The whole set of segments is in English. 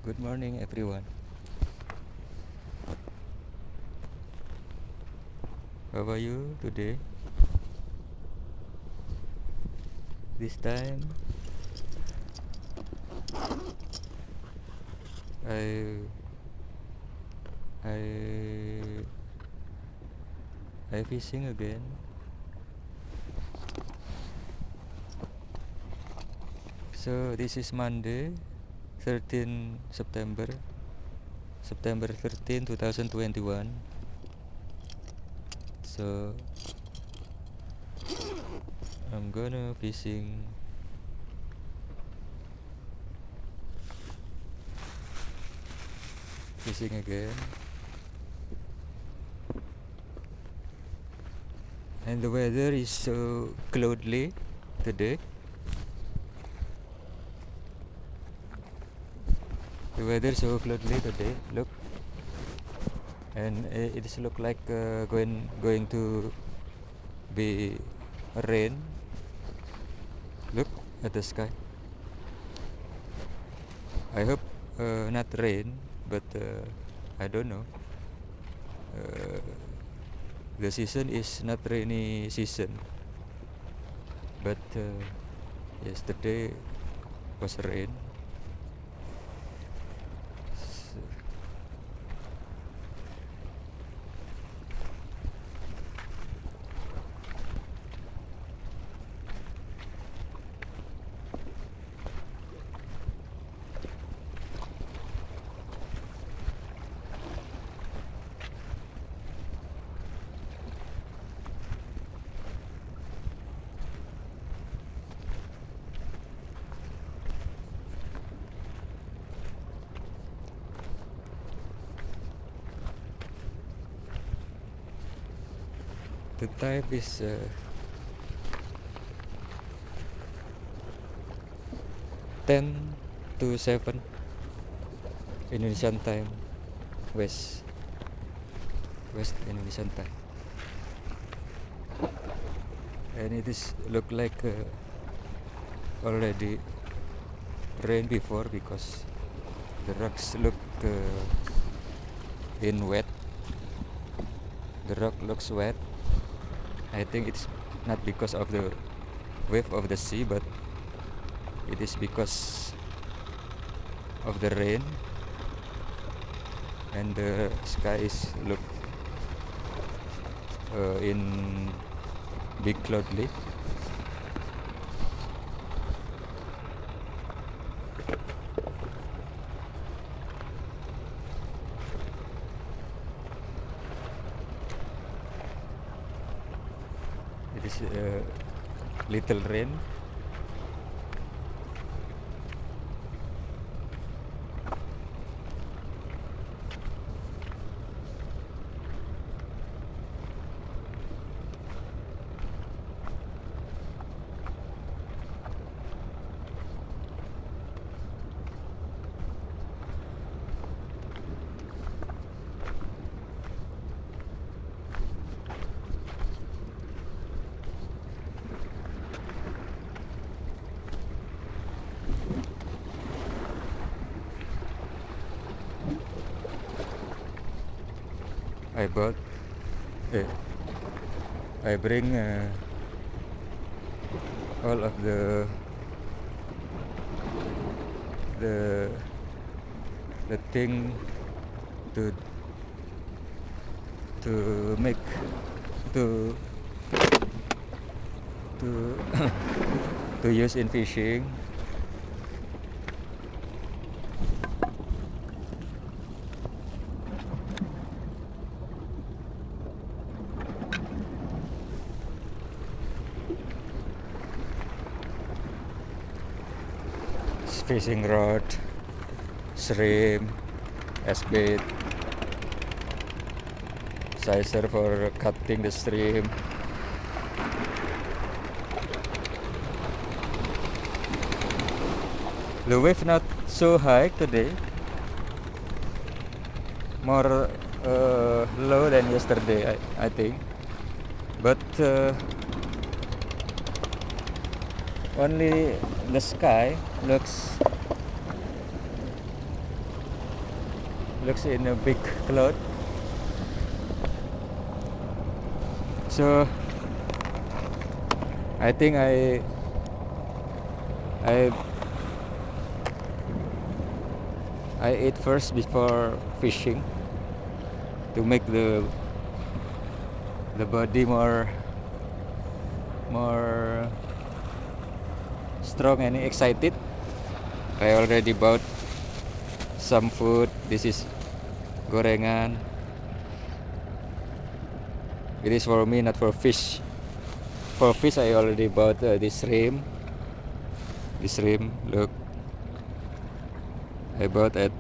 Good morning, everyone. How are you today? This time, I I I fishing again. So this is Monday, 13 September 13, 2021. So I'm gonna fishing again. And the weather is so cloudy today. The weather is so cloudy today. Look, and it is look like going to be rain. Look at the sky. I hope not rain, but I don't know. Uh, the season is not rainy season, but yesterday was rain. So, the time is 10 to 7 Indonesian time, West Indonesian time, and it is look like already rain before because the rocks look in wet. The rock looks wet. I think it's not because of the wave of the sea, but it is because of the rain, and the sky is look in big cloudly. It is little rain. I bought eh, I bring all of the the thing to make to to to use in fishing. Fishing rod, shrimp, S-bait, sizer for cutting the shrimp. The wave not so high today, more low than yesterday, I think. But only the sky looks looks in a big cloud. So I think I eat first before fishing to make the body more strong and excited. I already bought some food. This is gorengan. It is for me, not for fish. For fish, I already bought this shrimp. This shrimp, look. I bought at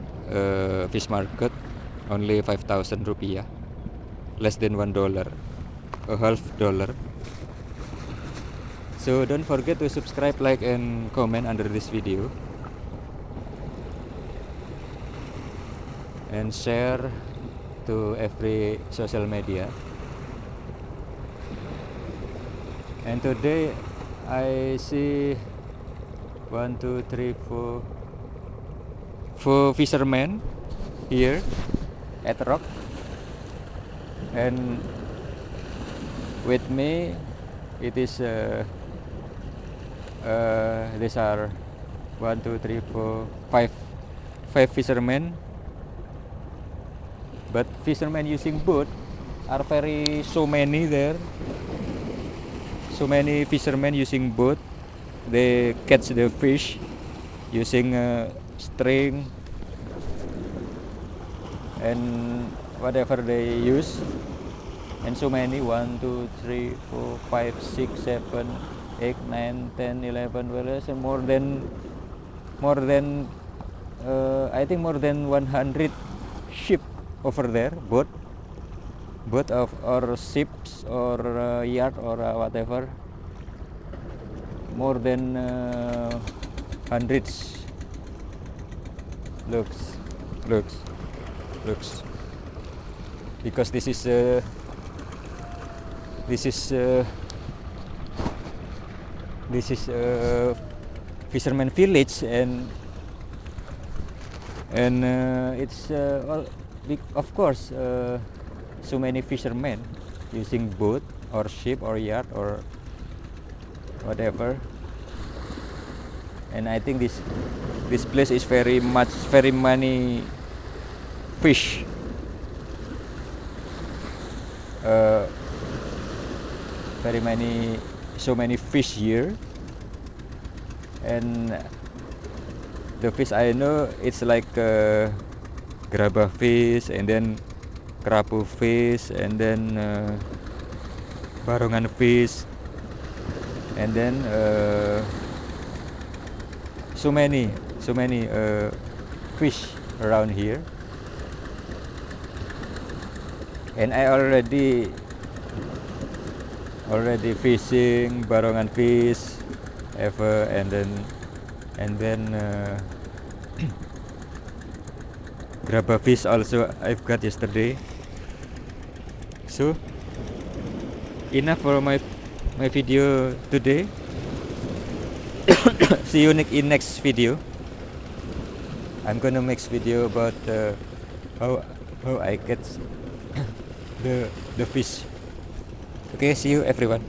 fish market, only 5,000 rupiah, less than $1, a half dollar. So don't forget to subscribe, like, and comment under this video, and share to every social media. And today I see 1, 2, 3, 4 fishermen here at rock, and with me it is these are 1, 2, 3, 4, 5 fishermen, but fishermen using boat are so many there. So many fishermen using boat. They catch the fish using string and whatever they use. And so many, 1, 2, 3, 4, 5, 6, 7, 8, 9, 10, 11, 12, and more than I think more than 100 ship over there, boat of or ships or yacht or whatever, more than hundreds. Looks because this is fisherman village, and it's of course so many fishermen using boat or ship or yacht or whatever. And I think this place is very many fish, so many fish here. And the fish I know, it's like graba fish, and then kerapu fish, and then barongan fish, and then so many fish around here. And I already fishing barongan fish ever, and then graba fish also I've got yesterday. So enough for my video today. See you in next video. I'm gonna make video about how I catch the fish. Okay, see you everyone.